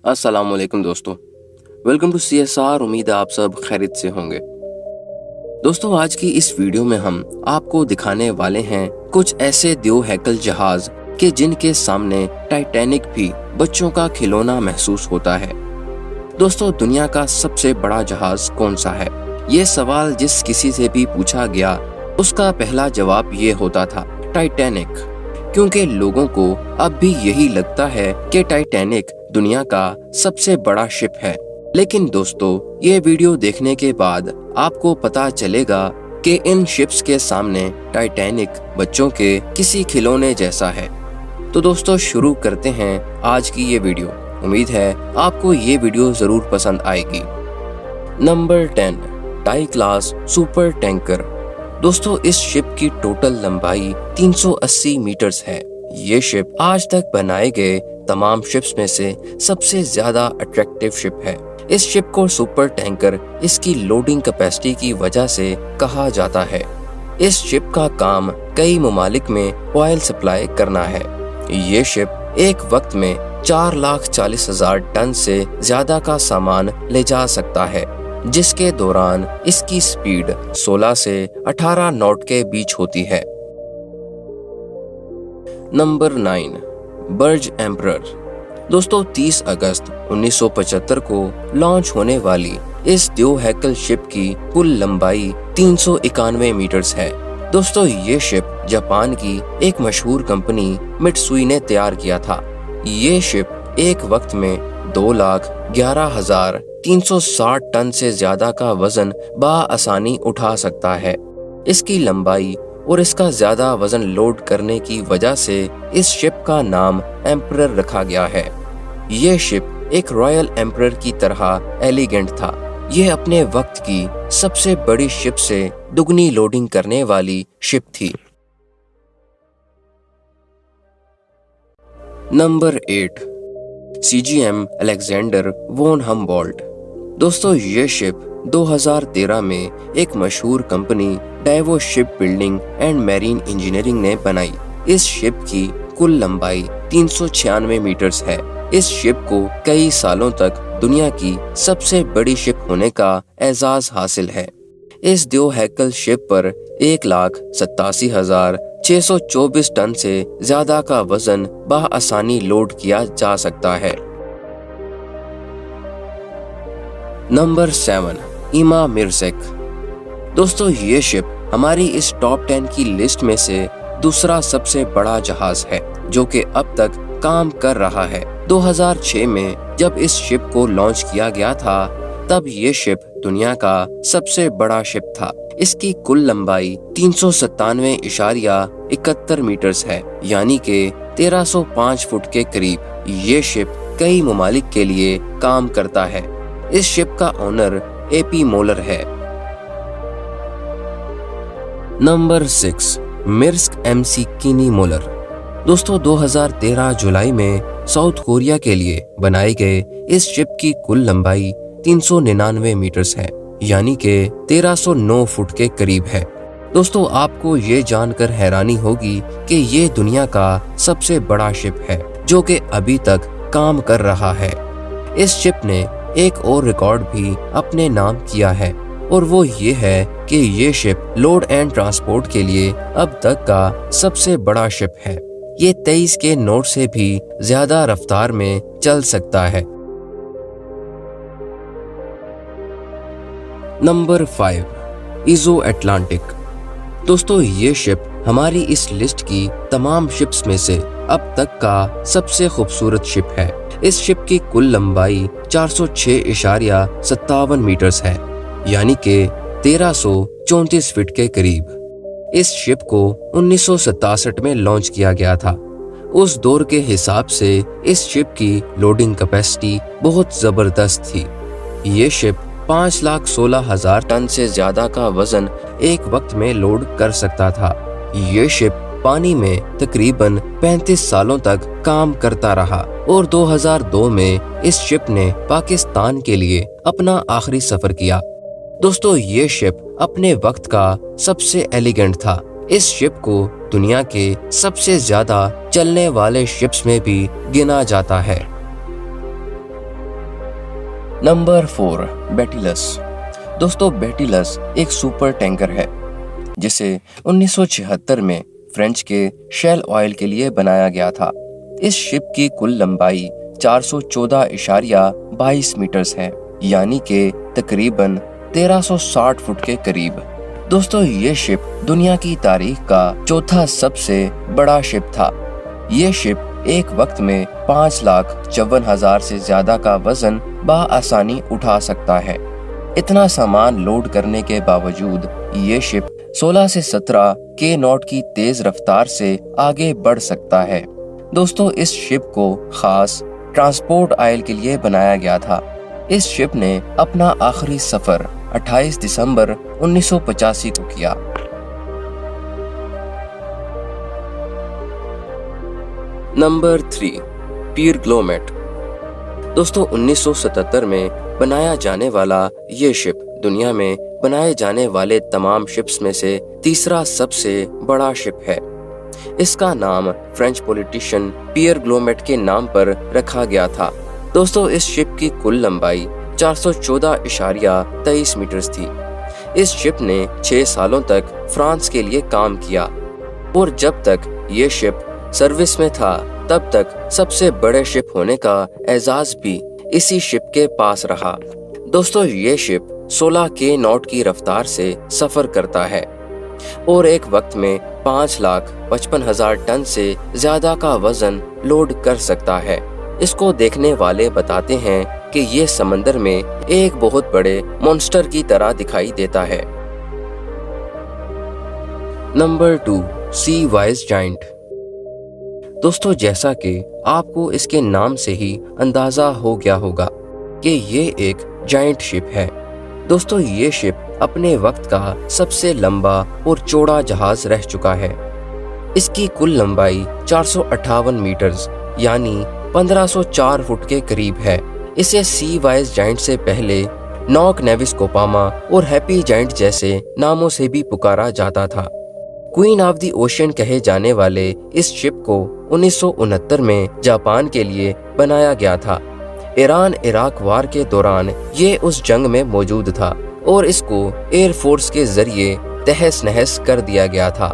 अस्सलाम वालेकुम दोस्तों, वेलकम टू CSR। उम्मीद है आप सब खैरियत से होंगे। दोस्तों, आज की इस वीडियो में हम आपको दिखाने वाले हैं कुछ ऐसे दो हैकल जहाज कि जिनके सामने टाइटैनिक भी बच्चों का खिलौना महसूस होता है। दोस्तों, दुनिया का सबसे बड़ा जहाज कौन सा है? ये सवाल जिस किसी से भी पूछा गया उसका पहला जवाब ये होता था, टाइटैनिक। क्योंकि लोगों को अब भी यही लगता है कि टाइटैनिक दुनिया का सबसे बड़ा शिप है। लेकिन दोस्तों, ये वीडियो देखने के बाद आपको पता चलेगा कि इन शिप्स के सामने टाइटैनिक बच्चों के किसी खिलौने जैसा है। तो दोस्तों, शुरू करते हैं आज की ये वीडियो। उम्मीद है आपको ये वीडियो जरूर पसंद आएगी। Number 10, tie class super tanker. दोस्तों, इस शिप की टोटल लंबाई 380 मीटर्स है। ये शिप आज तक बनाए गए तमाम शिप्स में से सबसे ज्यादा अट्रैक्टिव शिप है। इस शिप को सुपर टैंकर इसकी लोडिंग कैपेसिटी की वजह से कहा जाता है। इस शिप का काम कई ममालिक में ऑयल सप्लाई करना है। ये शिप एक वक्त में 4,40,000 टन से ज्यादा का सामान ले जा सकता है, जिसके दौरान इसकी स्पीड 16 से 18 नॉट के बीच होती है। Number 9, Burj Emperor. दोस्तों, 30 अगस्त 1975 को लॉन्च होने वाली इस दो हैकल शिप की कुल लंबाई 391 मीटर्स है। दोस्तों, ये शिप जापान की एक मशहूर कंपनी मित्सुई ने तैयार किया था। ये शिप एक वक्त में 2,11,360 टन से ज्यादा का वजन बआसानी उठा सकता है। इसकी लंबाई और इसका ज्यादा वजन लोड करने की वजह से इस शिप का नाम एम्परर रखा गया है। ये शिप एक रॉयल एम्परर की तरह एलिगेंट था। ये अपने वक्त की सबसे बड़ी शिप से दुगनी लोडिंग करने वाली शिप थी। Number 8, CGM Alexander von Humboldt. दोस्तों, ये शिप 2013 में एक मशहूर company Daewoo ship building and marine engineering ने बनाई। इस शिप की कुल लंबाई 396 मीटर्स है। इस शिप को कई सालों तक दुनिया की सबसे बड़ी शिप होने का एजाज हासिल है। इस दो हैकल शिप पर 1,87,624 टन से ज्यादा का वजन बआसानी लोड किया जा सकता है। नंबर 7, इमा मिर्सेक। दोस्तों, ये शिप हमारी इस टॉप 10 की लिस्ट में से दूसरा सबसे बड़ा जहाज है जो कि अब तक काम कर रहा है। 2006 में जब इस शिप को लॉन्च किया गया था, तब ये शिप दुनिया का सबसे बड़ा शिप था। इसकी कुल लंबाई 397.71 मीटर्स है, यानी कि 1305 फुट के करीब। ये शिप कई ममालिक के लिए काम करता है। इस शिप का ओनर AP मोलर है। नंबर 6, मिर्स्क MC किनी मोलर। दोस्तों, 2013 जुलाई में साउथ कोरिया के लिए बनाए गए इस शिप की कुल लंबाई 399 मीटर्स है, यानी कि 1309 फुट के करीब है। दोस्तों, आपको ये जानकर हैरानी होगी कि ये दुनिया का सबसे बड़ा शिप है जो कि अभी तक काम कर रहा है। इस शिप ने एक और रिकॉर्ड भी अपने नाम किया है, और वो ये है कि ये शिप लोड एंड ट्रांसपोर्ट के लिए अब तक का सबसे बड़ा शिप है। ये 23 के नोट से भी ज्यादा रफ्तार में चल सकता है। नंबर 5, इजो अटलांटिक। दोस्तों, ये शिप हमारी इस लिस्ट की तमाम शिप्स में से अब तक का सबसे खूबसूरत शिप है। इस शिप की कुल लंबाई 406.57 मीटर्स है, यानी कि 1334 फीट के करीब। इस शिप को 1967 में लॉन्च किया गया था। उस दौर के हिसाब से इस शिप की लोडिंग कैपेसिटी बहुत जबरदस्त थी। ये शिप 5,16,000 टन से ज्यादा का वजन एक वक्त में लोड कर सकता था। ये शिप पानी में तकरीबन 35 सालों तक काम करता रहा, और 2002 में इस शिप ने पाकिस्तान के लिए अपना आखिरी सफर किया। दोस्तों, ये शिप अपने वक्त का सबसे एलिगेंट था। इस शिप को दुनिया के सबसे ज्यादा चलने वाले शिप्स में भी गिना जाता है। नंबर 4, बेटिलस। दोस्तों, बेटिलस एक सुपर टैंकर है जिसे 1976 में फ्रेंच के शेल ऑयल के लिए बनाया गया था। इस शिप की कुल लंबाई 414.22 मीटर्स है, यानी कि तकरीबन 1360 फुट के करीब। दोस्तों, ये शिप दुनिया की तारीख का चौथा सबसे बड़ा शिप था। ये शिप एक वक्त में 5,54,000 से ज्यादा का वजन बआसानी उठा सकता है। इतना सामान लोड करने के बावजूद ये शिप 16 से 17 के नॉट की तेज रफ्तार से आगे बढ़ सकता है। दोस्तों, इस शिप को खास ट्रांसपोर्ट ऑयल के लिए बनाया गया था। इस शिप ने अपना आखिरी सफर 28 दिसंबर 1985 को किया। नंबर 3, पियर ग्लोमेट। दोस्तों, 1977 में बनाया जाने वाला ये शिप दुनिया में बनाए जाने वाले तमाम शिप्स में से तीसरा सबसे बड़ा शिप है। इसका नाम फ्रेंच पॉलिटिशियन पियर ग्लोमेट के नाम पर रखा गया था। दोस्तों, इस शिप की कुल लंबाई 414.23 मीटर्स थी। इस शिप ने 6 सालों तक फ्रांस के लिए काम किया और जब तक ये शिप सर्विस में था तब तक सबसे बड़े शिप होने का एजाज भी इसी शिप के पास रहा। दोस्तों, ये शिप 16 के नॉट की रफ्तार से सफर करता है और एक वक्त में 5,55,000 टन से ज्यादा का वजन लोड कर सकता है। इसको देखने वाले बताते हैं कि ये समंदर में एक बहुत बड़े मॉन्स्टर की तरह दिखाई देता है। नंबर 2, सी वाइज जायंट। दोस्तों, जैसा कि आपको इसके नाम से ही अंदाजा हो गया होगा कि ये एक जायंट शिप है। दोस्तों, ये शिप अपने वक्त का सबसे लंबा और चौड़ा जहाज रह चुका है। इसकी कुल लंबाई 458 मीटर्स यानी 1504 फुट के करीब है। इसे सी वाइज जायंट से पहले नॉक नेविस कोपामा और हैप्पी जायंट जैसे नामों से भी पुकारा जाता था। क्वीन ऑफ द ओशन कहे जाने वाले इस शिप को 1969 में जापान के लिए बनाया गया था। ईरान इराक वार के दौरान ये उस जंग में मौजूद था और इसको एयर फोर्स के जरिए तहस नहस कर दिया गया था।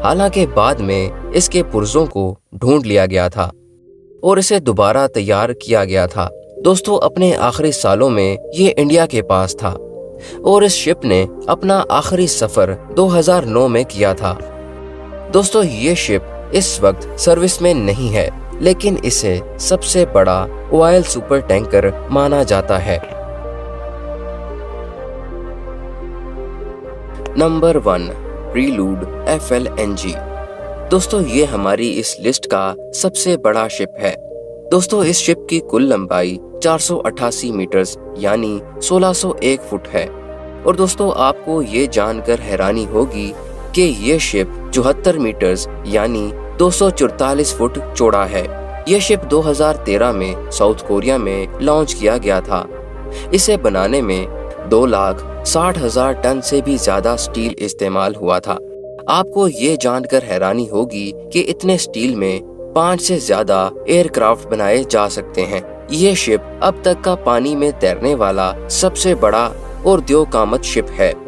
हालांकि बाद में इसके पुर्जों को ढूंढ लिया गया था और इसे दोबारा तैयार किया गया था। दोस्तों, अपने आखिरी सालों में ये इंडिया के पास था और इस शिप ने अपना आखिरी सफर 2009 में किया था। दोस्तों, ये शिप इस वक्त सर्विस में नहीं है, लेकिन इसे सबसे बड़ा ऑयल सुपर टैंकर माना जाता है। Number 1, prelude FLNG। दोस्तों, ये हमारी इस लिस्ट का सबसे बड़ा शिप है। दोस्तों, इस शिप की कुल लंबाई 488 मीटर्स यानी 1601 फुट है और दोस्तों, आपको ये जानकर हैरानी होगी कि ये शिप 74 मीटर्स यानी 244 फुट चौड़ा है। यह शिप 2013 में साउथ कोरिया में लॉन्च किया गया था। इसे बनाने में 2,60,000 टन से भी ज्यादा स्टील इस्तेमाल हुआ था। आपको ये जानकर हैरानी होगी कि इतने स्टील में 5 से ज्यादा एयरक्राफ्ट बनाए जा सकते हैं। ये शिप अब तक का पानी में तैरने वाला सबसे बड़ा और द्योकामत शिप है।